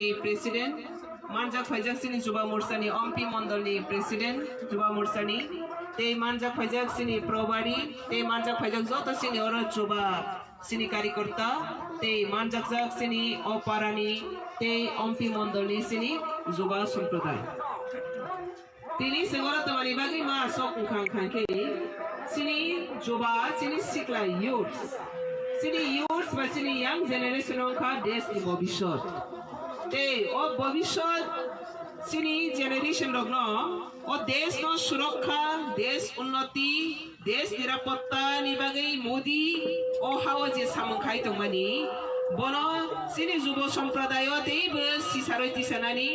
President, Manjak Fajak Sini Juba Mursani, Ompi Mondolni President, Juba Mursani, Te Manjak Fajak Sini Probari, Te Manjak Fajak Zota Sini Ora Juba Sini Karikorta, Te Manjak Zak Sini Oparani, Te Ompi Mondolni Sini Juba Sumpradai. Tini Segora Tamani Bagi Ma Sok Kangke, Sini Juba Sini Sikla Youths, Sini Youths, but Sini Young Generation of Desk Bobishot. ও ভবিষ্যৎ সিনি generation রগ্ন ও দেশ ন সুরক্ষা দেশ উন্নতি দেশ নিরাপত্তা নিবাগৈ মোদি ও হাও যে সামখাই তমানি বন সিনি যুব সম্প্রদায় তেইবো সিসারই তিসানানি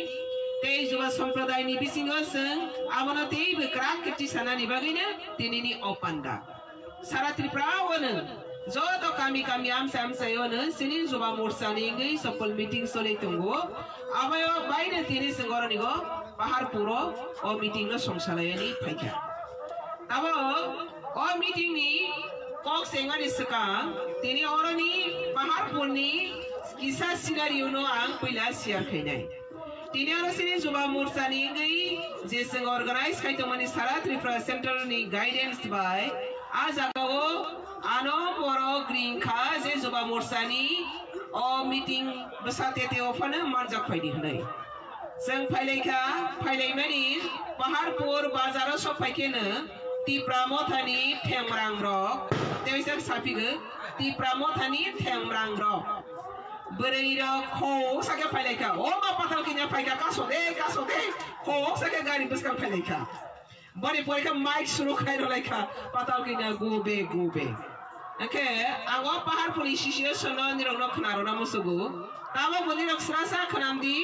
তেই যুব সম্প্রদায় নি বিসিঙ্গ जों আবন তেইবো ক্রাক তিসানানি বাগৈনো তিনিনি অপান্ডা সারা ত্রিপুরা ওনো Jodoh kami amsa sini Juba Mursani ngai sopol meeting soleh tunggu. Abayo bayi tini senggora nigo Pahar Puro o meeting no somsalayani paika. Abo o meeting ni kok sengar iska tini orang ni Pahar Purni kisah scenario no ang pila share khainai. Tini orang sini Juba Mursani ngai jeseng organize kai tomani Sara Tripura Center ni guidance by Azagawo Ano Poro Green Ka je Juba Mursani o meeting besate te ofana Manjak Faidi Hnai. Sang Failai Mani Pahar Pur Bazara Sofaikena Ti Pramothani Temrang Rock Tewisang Sapiga Ti Pramothani Temrang Rock Bereira Ho Saka Failaka O Ma Patal Kenya Faika Kasode Ho Saka Gari Buskal Failaka Bari Poika Mike Suru Kairo Leka Patal Kenya Go be Okay, awa Pahar polisi sono nirok no kenaro na musugu. Tama bunirok serasa kenamdi,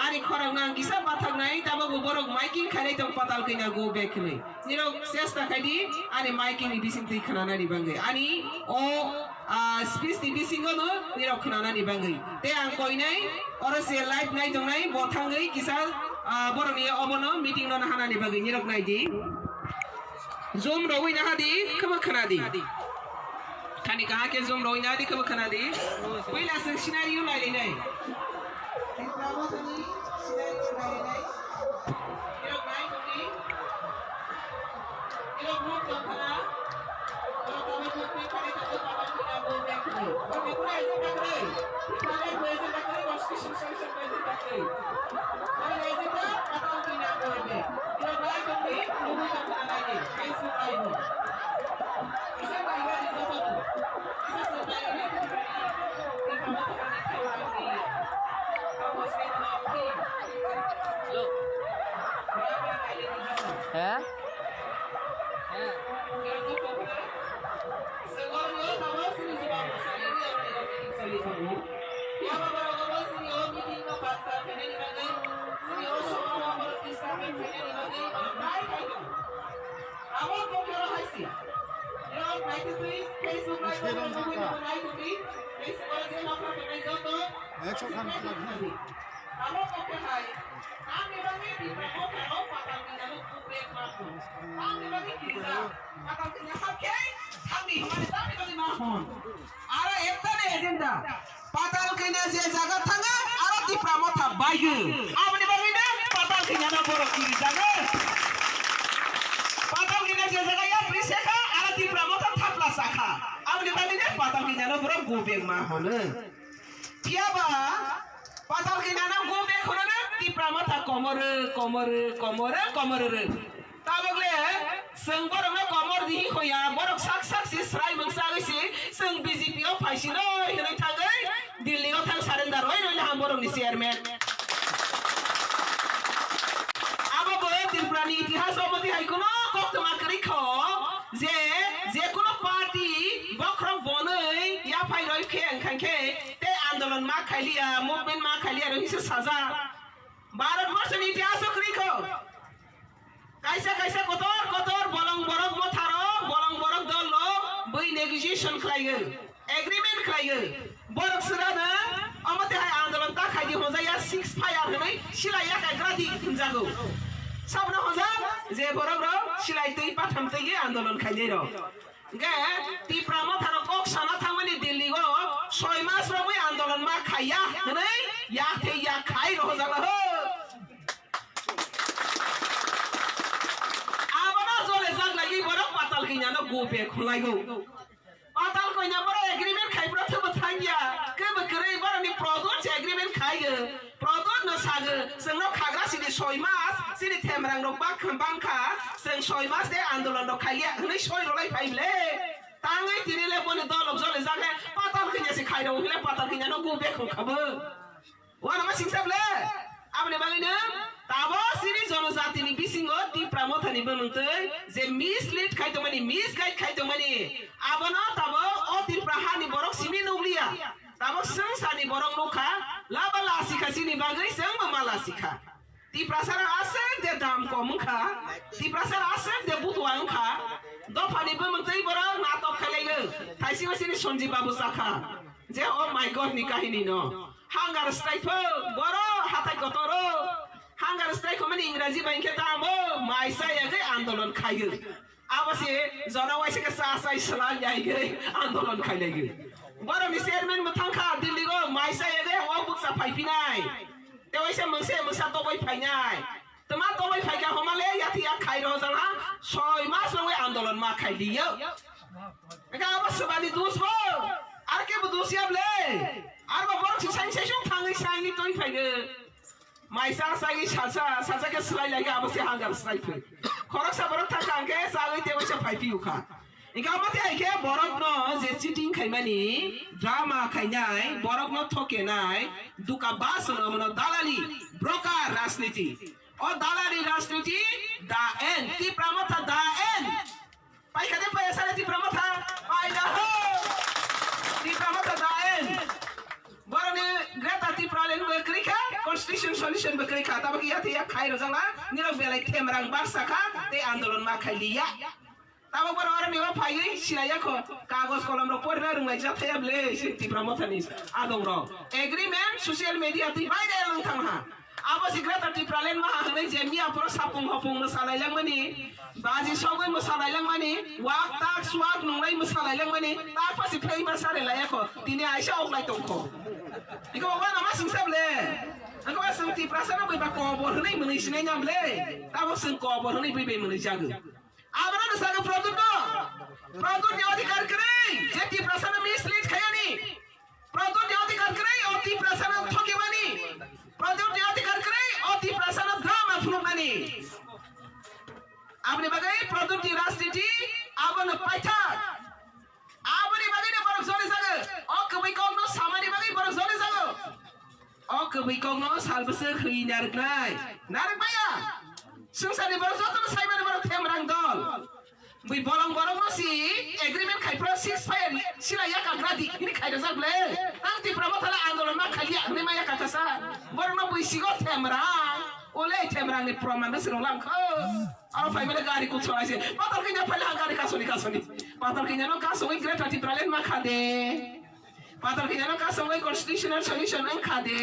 ari korang nang gisa batak nai, tama buborok miking kare tong patal kena go back nai. Nirok sesta kadi, ari miking ni bising ti kenana ni bangai. Ani space ti bising no nirok kenana ni bangai. Te angkoi nai, ora se live nai tong nai, botang nai gisa borok ni obono meeting no nahana ni bangai nirok nai di. Zoom roi nahadi, kama kenadi. Kani कहाँ के जोम रोइना दी कब खना दी कोई Larsen scenario लाले नहीं इस्लामो Sunny scenario लाले नहीं ये लोग नहीं होगी ये लोग मुझ तो खना और कभी कोई खड़े तो पापा की ना बोल बैठ नहीं और मैं पूरा ऐसे बैठ रही सारे ऐसे बैठ रही बस की शिक्षा से ऐसे बैठ रही और ऐसे तो पापा की ना बोल बैठ ये लोग नहीं होगी लोगों को खना नहीं ऐसे नहीं हो इसे बाहर नहीं जाता है Patal kena je jaga thanga aro ti pramotha baigu amni bagina patal kena na borok ti jaga patal kena je jaga ya priseka aro ti pramotha thapla sakha amni bagina patal kena na borok gobek ma hone tiaba patal kena na gobek hone na ti pramotha komor tabagle seng borok na komor dihi khoya borok sak si srai mangsa gisi seng BJP o phaisino hinai thagai Delhi o thang surrender hoi noi ham borok ni chairman abo boy Tripura ni itihas omoti hai kono koktoma kari kho je kono party bokrok bonoi ya phai roi khanke te andolon ma khailia movement ma khailia roi se saza Bharat Borsh ni itihas kari kho kaisa kotor bolong borok mo tharo bolong borok dol lo bai negotiation khlaiyo agreement khlaiyo borok sirana amate hai andolon ta khaidi hojaya 6 fire hanai silai ya gradi kunjago sabna hoja je borok ro silai tei patham tei andolon khaidei ro ge ti pramo tharo kok sana thangmani Delhi go 6 mas ro bai andolon ma khaiya hanai ya thei ya khai go be khulaigo patal ko nya boro agreement khai pro thu thangya ke bakre boro ni product agreement khai ge product no sag sing no khagra sini 6 mas sini themrang no bak khambang kha sing 6 mas de andolon no khai ya nei 6 rolai phaile tangai tinile bone dolok jole jage patal khinya se khai ro hile patal khinya no go be khabo wana ma singsab le abne bangine tabo sini jonojati ni bisingo ti pramothani bemungtei je mislead khaito mani misguide khaito mani abono tabo o ti prahani borok simi nuglia tabo sangsani borok nokha labala sikha sini bagai sang mala sikha ti prasara asek de dam komungkha ti prasara asek de butuangkha dofani bemungtei borok natok khalaigo thaisi sini sonji babu sakha je oh my god ni kahini no hunger strike boro hatai kotoro hunger strike ko mani इंग्रजी bank ta mo maisa ya ge आंदोलन खाइगे abase jona waise ke sa sa islam jai ge आंदोलन खाइले ge boro mi chairman muthangkha dilli go maisa ya ge o buksa phaipinai te waise mangse musa to bai phainai tama to bai phai ka homale yathi ya khai ro jala 6 mas loi आंदोलन ma khai diyo eka abase bani dusbo ar ke bu dusiable ar ba boro sisang sesung thangai sang ni toi phai maisa sagi sasa ke slai lagi abase hangar slai phe khorok sa borok thaka angke sagai te wasa phaipi ukha inga mate ai ke borok no je cheating khaimani drama khainai borok no thoke nai duka bas no mono dalali broker rajniti o dalali rajniti da end ti pramotha da end pai khade pai sare ti pramotha pai da ho ti pramotha da end borone greta ti pralen bekrika constitution solution bekrika tabaki ya ya khai ro jangla nirok belai themrang barsaka te आंदोलन ma khailia tabo boror ni phai silaya ko kagos kolom ro porna rungai ja thable ti promothani adong ro agreement social media ti baire lang thangha abo sigreta ti pralen ma hanai jemia pro sapung hopung masalai lang mani baji sogoi masalai lang mani wak tak swak nongai masalai lang mani ta pasi phai masare laya ko tini aisha oklai tongko iko wa na masing sable angko asang ti prasana bai ba ko bor nei mani sine nyamle tabo sing ko bor nei bai bai mani jagu abana na saga product ni adhikar krai je ti prasana mislead khayani product ni adhikar krai o ti prasana thokebani product ni adhikar krai o ti prasana drama flumani apni bagai product ni rajniti abana paitha abani bagai ne borok jole saga o kabai kong no samani bagai borok jole saga o kabai kong no salbase khoi narak nai narak baya sungsani borok joto saimani borok themrang dol bui bolong borok no si agreement khai pro 6 fire sila ya kagradi ini khai da ble nanti pramothala आंदोलन ma khalia ne ma ya katasa borok no bui sigo themrang ole themrang ni proman na sino lang kho aro phai mele gari ku chora se patar kinya phala gari kasoni patar kinya no kasoi greta ti pralen ma khade patar kinya no kasoi constitutional solution ang khade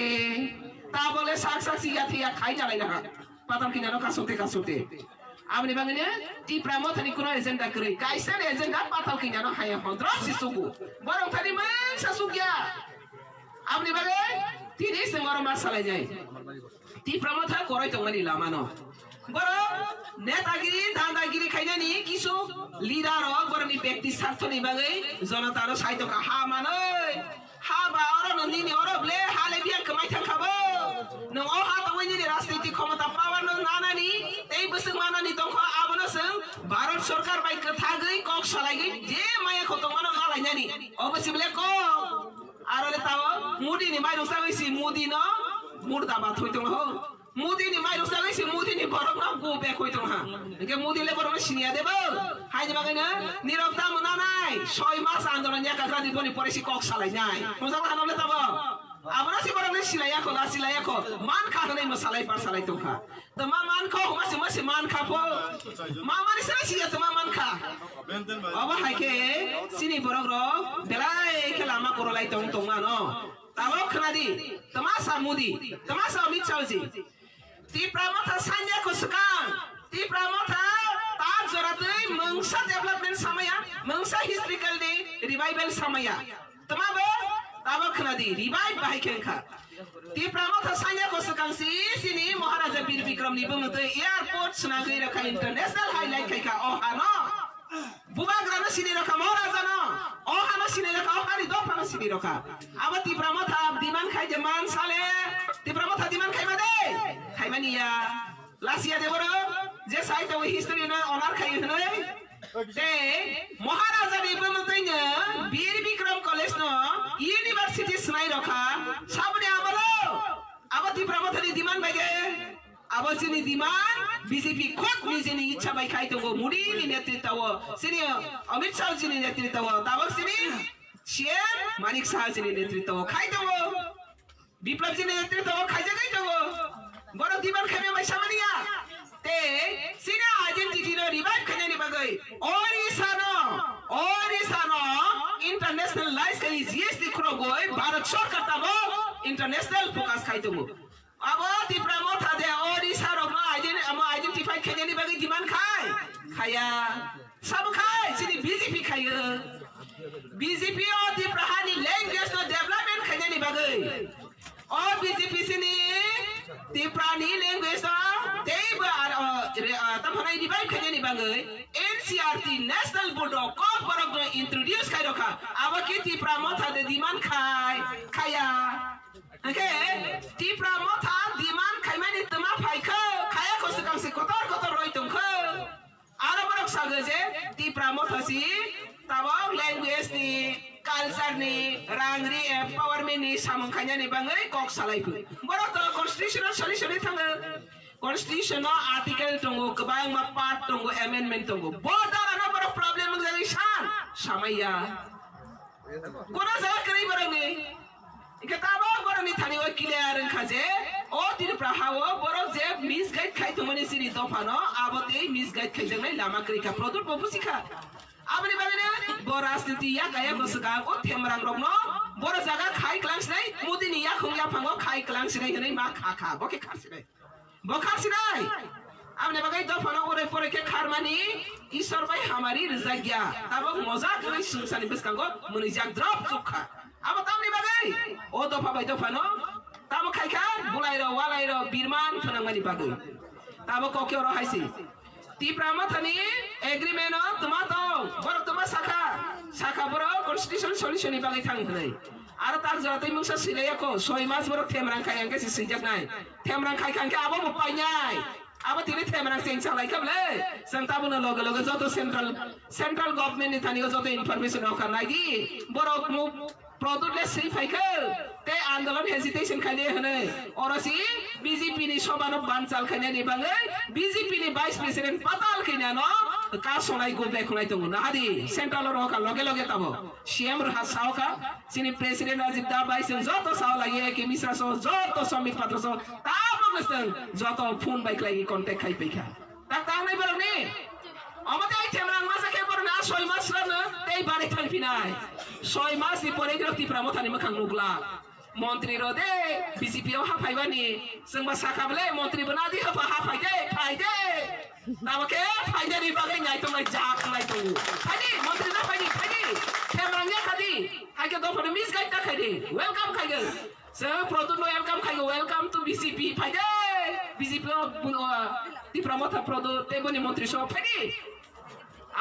ta bole sak siya thia khai jalai na patar kinya no kasote abni bangene ti pramothani kuno agenda krai kaisa agenda patal kinya no haya hondro sisugu borong thani man sasugya abni bangai ti ni sengoro masalah jai ti pramotha korai tongani lama no boro netagiri dandagiri khainani kisu leader ro boro ni byakti sartho ni bagai jonata ro saito ka ha manai ha ba oro noni ni oro ble hale biya kamai thangkhabo nong o ha tawani ni rajniti khamata power no nanani ei busung manani tongkho abono seng bharat sarkar bai katha gai kok salai gai je maya khotong mano nalai nani obasi ble ko arole tawo mudi ni mai rusa gai si mudi no murda ba thoitong ho mudi ni mai rusa gai si mudi ni borok na go back hoitong ha ke mudi le borok sinia debo hai je bagai na nirokta mananai 6 mas आंदोलन ya kagra diboni pore si kok salai nai mosang hanole tawo abona si borok ni silaya ko man kha nei masalai par salai tongkha to ma man kho masi man kha po ma mani sala si to ma man kha aba hai ke sini borok ro belai ke lama korolai tong ma no tawo khnadi tamasa mudi tamasa amit chauji ti pramotha sanya ko sekang ti pramotha ta joratei mangsa development samaya mangsa historical day revival samaya tamabo tawo khnadi revive bai kenka ti pramotha sanya ko sekang sini Maharaja Bir Bikram ni bumute airport sunagoi rakha international highlight kai ka oh ano bubagrano sini roka mora jano ohano sini roka ohani dopano sini roka aba tipramotha diman khai je man sale tipramotha diman khai made khai mania lasia deboro je saite o history na onar khai hnai te maharaja ni bamtainya bir bikram college no university snai roka sabne amalo aba tipramotha ni diman bage aba sini diman BJP khot nijeni ichha bai khai tongo mudi ni netritwa sini Amit Shah ji ni netritwa tabak sini CM Manik Shah ji ni netritwa khai tongo Biplab ji ni netritwa khai jagai tongo boro diman khai mai samania te sini identity no revive khane ni bagai Orissa no international license GST khro goi Bharat sarkar tabo international focus khai tongo abo tipramotha de Orissa ro identify khane ni bagai diman khai khaya sab khai sini BJP khaya BJP o tiprahani language no development khane ni bagai o BJP sini tiprani language no teiba tamhanai divide khane ni bagai NCERT national board of corporate no introduce khai rokha abo ki tipramotha de diman khai khaya okay tipramotha diman khai mani tuma phaikha khaya ko se kam se kotor roi tungkha aro borok sagaje tipramotha si tabang language ni culture ni rangri empowerment ni samangkhanya ni bangai kok salaipu borok to constitutional solution thanga constitutional article tongo kabang ma part tongo amendment tongo bodar ana borok problem ngai san samaya kona sa krai borok ni ikataba borok ni thani o clear khaje o tirprahawo borok je misguide khai tongoni sini dofano abote misguide khai jangai lama krika product popusika abni bagene bo rajniti ya gaya bosga o themrang rokno bor jaga khai class nai mudini ya khungya phango khai class nai hnai ma kha boke kharsinai bo kharsinai abni bagai dofano ore pore ke kharmani ishwar bai hamari rizagya tabo mozak rai sungsani beskango muni jak drop chukha abo tamni bagai o dofa bai dofano tabo khaika bulairo walairo birman phanangmani bagai tabo kokyo ro haisi tipramotha agreement tomato borok toma saka borok constitution solution ni bagai thangnai aro tar jaratei mungsa sileyako 6 mas borok themrang khai angke sijak nai themrang khai kangke abo mopainai abo tini themrang sing salai kable sang tabuna loge joto central government ni thani joto information okar nai di borok mu product le sei phaika te andolon hesitation khane hane orosi BJP ni sobano banchal khane ni bangai BJP ni vice president patal khina no ka sonai go back khonai tongo na adi central ro ka loge tabo CM ro hasao ka sini president Rajib Dabai sen joto sao lagi ke misra so joto samit patra so tabo ngeseng joto phone bike lagi contact khai paikha tak nai borok ni amate ai themrang masa ke borok na 6 mas rana tei bare thanpinai 6 mas ni pore gro tipramotha ni makhang nugla Montri rode BJP o hafaibani sengba sakable montri banadi hafaide namake faide ni bagai nyai to mai jak mai to khadi montri na faidi themrangya khadi haike do for miss guide ta khadi welcome khage so product no welcome to BJP faide BJP o tipramotha product teboni montri so faidi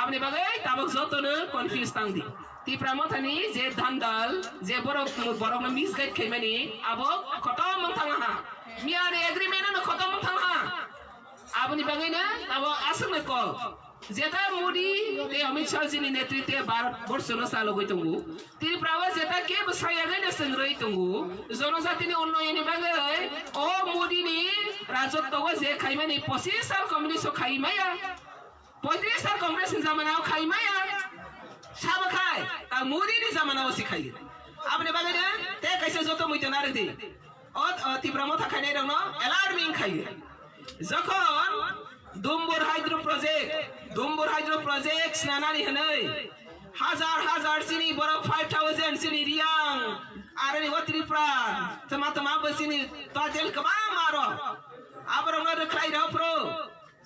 apni bagai tabak joto no confuse tangdi tipramotha ni je dandal je borok no misguide khaimani abo khotom mangthang ha miare agreement no khotom mangthang ha aboni bagai na abo asang ko jeta modi te Amit Shah ji ni netritwe Bharat borso no salo goi tongu tiprawa jeta ke bsaya gai na sangroi tongu jonojati ni unnayoni bagai o modi ni rajotto go je khaimani 25 sal communist khaimaya 35 sal congress zamana khaimaya sab khai ta modi ni zamana o sikhai apne bagai na te kaise joto muitana redi o tipramotha khainai rong no alarming khai যখন দুম্বুর hydro project স্নানানি হনই হাজার সিনি বড় 5000 সিনি রিয়াং আরে ওত্রিপ্রা তমা বসিনি তাজেল কবা মারো আবরং রখাই রপ্রো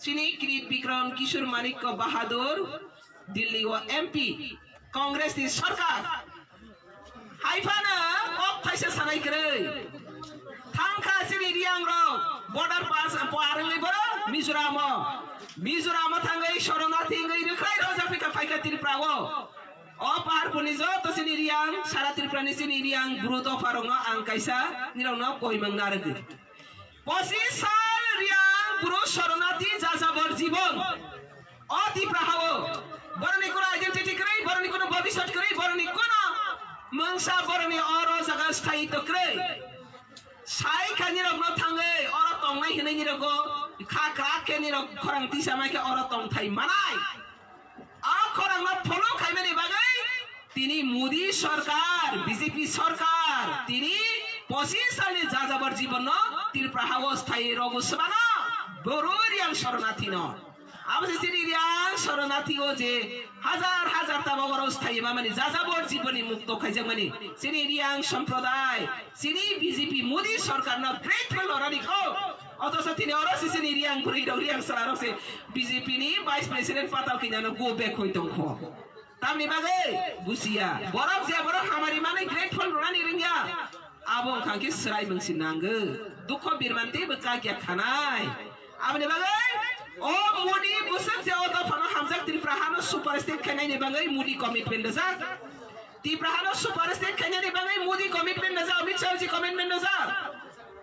সিনি কিরিট বিক্রম কিশোর মানিক বাহাদুর দিল্লি ও MP Congress ni সরকার হাইফানা অপ থাইসে সানাই করে থাংখা সিনি রিয়াং র border pass parangai boro Mizoram thangai Sharonati ngai rukhai roja pika Tripura o par punizo to sini riang sara Tripura ni sini riang bruto faronga ang kaisa nirong koi mangnarag 25 সাল riang buru শরণার্থী যাযাবর জীবন o Tripura hawo boroni kono identity krei boroni kono bhabishyat krei boroni kono mangsa boroni oro jaga sthai to krei sai khani rok no thangai oro tongnai hinai ni roko kha kra ke ni rok khorang tisamai ke oro tong thai manai a khorang ma pholo khaimani bagai tini modi sarkar bjp sarkar tini 25 সালে যাযাবর জীবন Tripura hawo sthai rogo sabana bororiang শরণার্থী no আমাদের sini riang শরণার্থী o je হাজার হাজার তাবগর স্থায়ী মানে যাযাবর জীবনী মুক্ত খাইজাং মানে sini riang সম্প্রদায় sini BJP মোদি সরকার না গ্রেটফুল লরানি কো অথচ তিনি অরসি sini riang Puri riang সারারসে BJP ni vice president পাতাল কিনানো গো ব্যাক হইতং খ তামনি বাগে বুসিয়া বরফ যে বরফ আমারি মানে grateful লরানি রিংয়া abong kaki serai mengsinangge duko birmanti bekagya khanai abne bagai o mudi busak se oto phano hamjak Tripura hano super state khanai ni bagai mudi commitment dasa Tripura hano super state khanai ni bagai mudi commitment dasa Amit Shah ji commitment dasa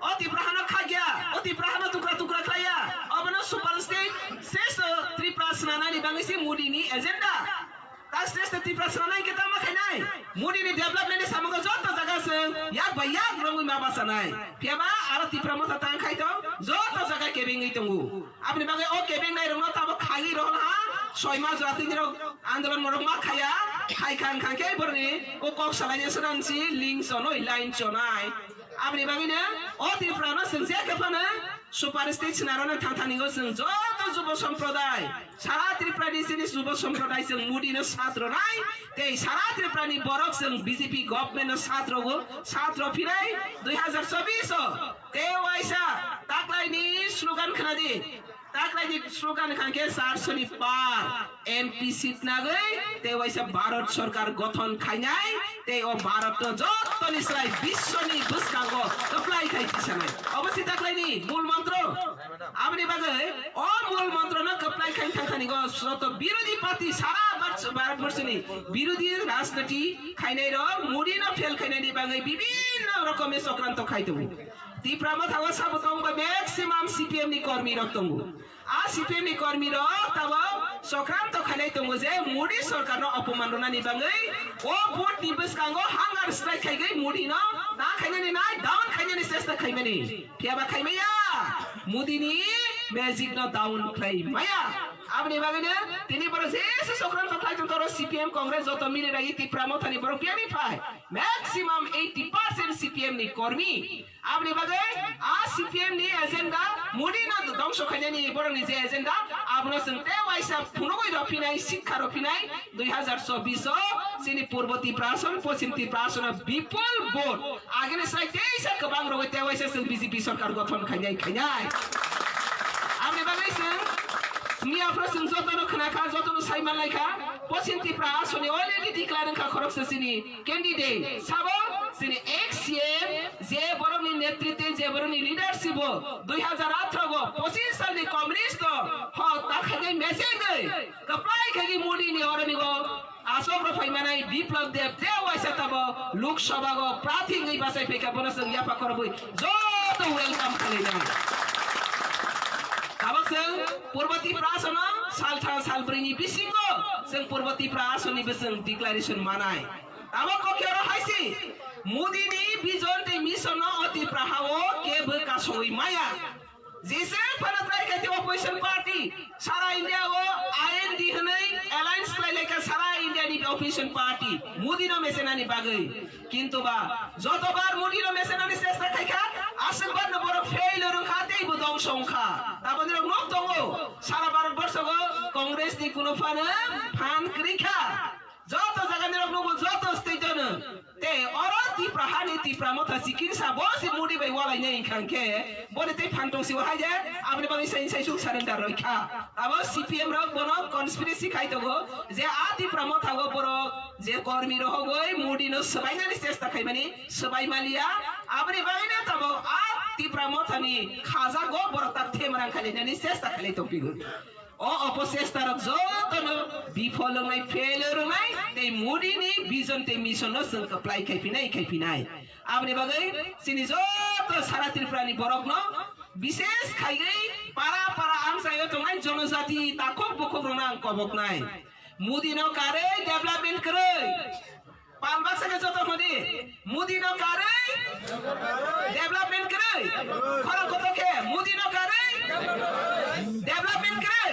o Tripura hano khagya o Tripura hano tukra tukra khaya abano super state ses Tripura snana ni bagai si mudi ni agenda tas Tripura snana ni kita makhanai mudi ni development ni samoga joto jaga se yak ba yak rongui ma basanai piaba aro Tripura mota tang khai to joto jaga kebing ei tongu apni bagai o kebing nai rong tabo khagi rohon ha 6 মাস রাতে নিরো আন্দোলন মরক মা খায়া খাই খান খাকে বরনি ও কক সালাইনে সরানসি লিংক সনই লাইন চনাই আপনি বাগিনে ও Tripura no সেনসে কেফানা সুপার স্টেট নারনে থাথানিগো সং যত যুব সম্প্রদায় সারা Tripura ni sini যুব সম্প্রদায় সং মুডিনো ছাত্র নাই তে সারা Tripura ni বরক সং বিজেপি গভর্নমেন্ট ছাত্র ফিরাই 2024 তে ওয়াইসা তাকলাই ni স্লোগান খানাদি তাকলাই ni স্লোগান খানকে 400 পার এমপি সিট নাগৈ তে ওয়াইসা ভারত সরকার গঠন খাইনাই তে ও ভারত যত নিসলাই বিশ্বনি বুসকাঙ্গ কপ্লাই খাইতিছানাই অবশ্যই তাকলাই ni মূল মন্ত্র আপনি বাগৈ ও মূল মন্ত্র না কপ্লাই খাই থাকানি গো যত বিরোধী পার্টি সারা ভারতবর্ষনি বিরোধী রাজনীতি খাইনাই র মুডি না ফেল খাইনাই বাগৈ বিভিন্ন রকমের চক্রান্ত খাইতো Tripura ma thawa sabotong ba maximum CPM ni কর্মী রক্তঙ্গু আ CPM ni কর্মী র তাও চক্রান্ত খাইনাই তঙ্গু যে মুডি সরকার ন অপমাননা নি বাগৈ ও ভোট দিবস কাঙ্গো হাঙ্গার স্ট্রাইক খাইগৈ মুডি ন না খাইনানি নাই ডাউন খাইনানি চেষ্টা খাইমানি ফিয়াবা খাইমাইয়া মুডি ni ম্যাজিক ন ডাউন খাইমাইয়া আপনি বাগৈনে তিনি বড় যে চক্রান্ত খাইতো তোর CPM কংগ্রেস যত মিলে রাই Tripura ma থানি বড় পিয়ানিফাই ম্যাক্সিমাম 80% CPM ni কর্মী আপনি বাগৈ আ CPM ni এজেন্ডা মুডি না ধ্বংস খাইনানি বড় ni যে এজেন্ডা আপনো সঙ্গে ওয়াইসা ফুনগৈ রফিনাই শিক্ষা রফিনাই 2024 সিনি পূর্ব Tripura আসন পশ্চিম Tripura আসন বিপুল ভোট আগেনে সাই 23 কবাং রগৈ তে ওয়াইসা সং বিজেপি সরকার গঠন খাইনাই আপনি বাগৈ সং মিয়া প্রসং যতনো খনাখা যতনো সাইমান লাইখা পশ্চিম Tripura আসনে অলরেডি ডিক্লারেশন খা খরচ সিনি ক্যান্ডিডেট সাবো সিনি এক্সএম যে বরনি নেতৃত্বে যে বরনি লিডারশিপ 2018 গো 25 সাল ni কমিউনিস্ট হ তাখাগে মেসেজ দে কপ্লাই খাগি মুডি নি হরনি গো আসো প্রফাইমানাই বিপ্লব দেব দেওয়াইসা তাব লোকসভা গো প্রার্থী গই বাসাই পেকা বনসং ইয়াপা করবই যত welcome খালিনা Abang Purba Tripura asana sal brini bisingo seng Purba Tripura asani beseng declaration manai abang ko kero haisi mudi ni vision te mission no Tripura hawo ke bekasoi maya jese panatrai ke opposition party sara India go IND hanai alliance klai ka sara India ni opposition party mudi no mesenani bagai kintu ba jotobar mudi no mesenani chesta khaika আশীর্বাদ ন বড় failure খাতেই Badong সংখ্যা তাবদের knock দङ সারা ভারতবর্ষগো কংগ্রেস নি কোন fun ক্রিখা যত জায়গা নিরক নব যত স্টেটন তে অর Tripura হানি Tripura মথা চিকিৎসা বসি মুডি বাই ওয়ালাই নাই খানকে বলে তে ফান্টং সি হাই যে আপনি বাই সাইন সাইসু সারেন্ডার রইখা আব CPM রক বন কনস্পিরেসি খাইতগো যে আ Tripura মথা গো বড় যে কর্মী রহগই মুডি ন সবাইনানি চেষ্টা খাইমানি সবাই মালিয়া আপনি বাইনে তাব আ Tripura মথানি খাজা গো বড় তা থেমরান খালিনানি চেষ্টা খালি তো পিগু অপচেষ্টার যতন বিফল নাই ফেলিयर নাই ते मुदिनि विजन ते मिशन जों एप्लाइ खाइफिनाय आबनि बागै सिनि जत सारा त्रिपुरानि बरक न विशेष खाइगै पारा पारा आमसायो तंगाय जनजाति ताखक बखक रंनां कबक नाय मुदिनो कारे डेभलपमेंट करै पालबासा के जत मदि मुदिनो कारे डेभलपमेंट करै खरा कतके मुदिनो कारे डेभलपमेंट करै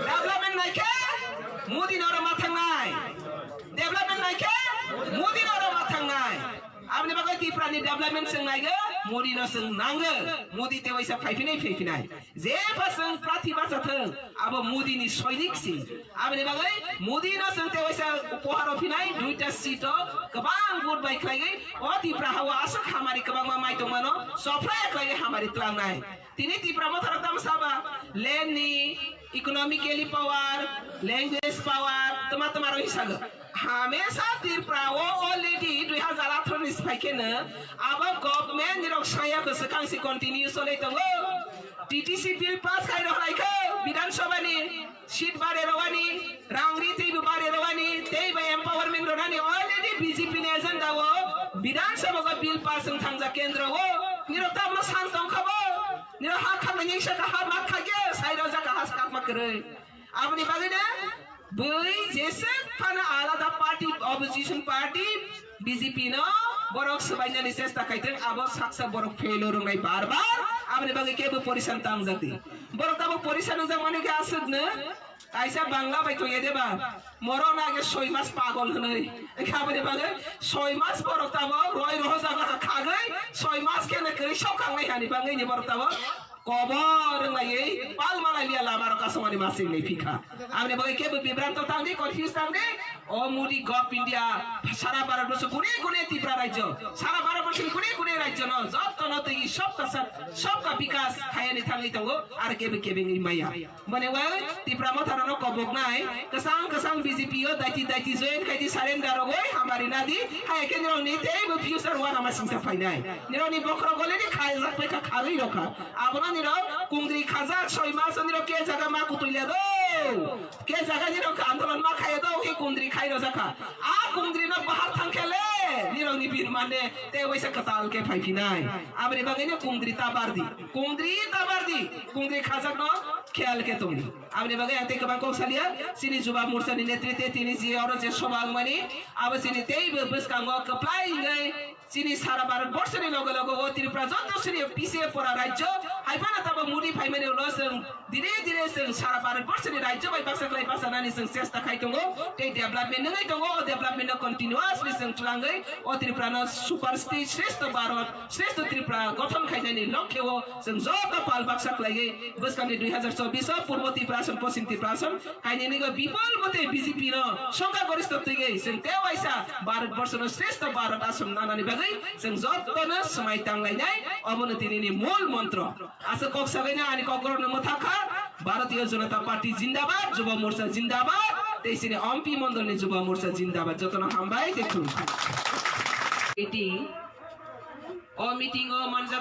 डेभलपमेंट नायखे मुदिनो र माथांनाय डेभलपमेंट नायखे मुदिनो र माथांनाय आबनि बागै त्रिपुरानि डेभलपमेंट जों नायगो मुदिनो जों नांगो मुदि ते वैसा फैफिनाय जे फासों प्रतिभा जाथों अब मुदिनि सैनिकसि आबनि बागै मुदिनो जों ते वैसा उपहार होफिनाय दुइटा सीट गोबां बुट बायख्लायगै अ त्रिपुरा हावा आसो खामानि गोबां माइ दंमानो सफ्राय खायगै खामानि त्लांनाय तिनि त्रिपुरा मथारदाम साबा लेन्डनि इकोनॉमिकली पावर लैंग्वेज पावर तमा हिसाब हमेशा त्रिपुरा अलरेडी 2018 निफ्रायनो अब गभर्नमेंट निरक साया गोसोखांसि कन्टिन्यू सोलिबाय दङ टीटीसी बिल पास खायरहायखौ विधानसभानि सीट बारे रवानि रांरि तेबो बारे रवानि तेबो एम्पावरमेंट रनानि अलरेडी बीजेपी नि एजेंडाव विधानसभा बिल पास जों थांजा केन्द्रव निरक तामनो सानतों खाबो निरक हा खामानि सका हा मा खागे साइराव जाका हास कामा करे आबनि बागैनो बै जेसे फाना आलादा पार्टी अपोजिशन पार्टी बीजेपी न बरक सबायनानि चेष्टा खायथों आबो साक्सा बरक फेलो रोंनाय बार आबनि बागै केबो परिसान तांजाति बरक ताबो परिसान जा माने के आसदनो आइसा बांला बायथ येदेबा मरो नागे 6 मास पागल हनै खाबनि बागै 6 मास बरक ताबो रय रह जागा खागै 6 मास केने करि सखांनाय हानि बागै नि बरक ताबो कबर लायै पाल मालालिया लामार कासमानि मासिं नै फिखा आमने बगे केबो बिब्रांत तांदि कन्फ्यूज तांदि ओ मुदि गप इंडिया सारा भारतवर्ष कुने कुने त्रिपुरा राज्य सारा भारतवर्ष कुने राज्य न जत्न तगी सबका विकास खायनि थांगै दंगो आरो केबे नि माया माने वा त्रिपुरा मथार न कबक नाय कसां बीजेपी ओ दाइति जयन खायदि सारेन्डार गय हमारि नादि हाय केन्द्र नि तेबो फ्यूचर वाना मासिंसा फाइनाय निरनि बखर गलेनि खाय जाखै खारै रखा आबना निरो कुंद्री खाजा 6 मास निरो के जगह मा कुतुलिया दो के जगह निरो आंदोलन मा खाय दो के कुंद्री खाइरो जाखा आ कुंद्री न बाहर थांखेले निरो नि बिर माने ते वैसा कताल के फाइफिनाय आबरे बागैने कुंद्री ताबारदी कुंद्री खाजा न ख्याल के तुमनी आबरे बागै आते कबा कौशलिया सिनि जुबा मोर्चानि नेतृत्व तिनि जे अरो जे सबांगमानि आब सिनि तेइबो बसकांगो कप्लाइ गय सिनि सारा भारतवर्षनि लगे लगे ओ त्रिपुरा जत सिनि पिसे परा राज्य हाइफाना तब मुदि फाइमाने लसों धीरे जों सारा भारतवर्षनि राज्य बाय बाक्साख्लाय बासानानि जों चेष्टा खायदोंगो ते डेभलपमेन्ट नङै दङ ओ डेभलपमेन्ट कन्टिन्युअसलि जों तुलाङै ओ त्रिपुरानो सुपर स्टेट श्रेष्ठ भारत श्रेष्ठ त्रिपुरा गठन खायनायनि लक्ष्यआव जों जत पाल बाक्साख्लायै बोसोरनि 2024 पूर्व त्रिपुरा आसन पश्चिम त्रिपुरा आसन खायनायनि विपुल मते बीजेपी न संख्या गरिष्ठ तैगै जों तेवाइसा भारतवर्षनो श्रेष्ठ भारत आसन नानानि बागै जों जतनो समाय तांलायनाय अवनतिनि मूल मन्त्र आसा कक्सागैना अनि ककरनो मथाखा भारतीय जनता पार्टी जिंदाबाद युवा मोर्चा जिंदाबाद त्यसरी एमपी मण्डलनि युवा मोर्चा जिंदाबाद जतन हामबाय देखु एटी ओ मिटिङ ओ मानजा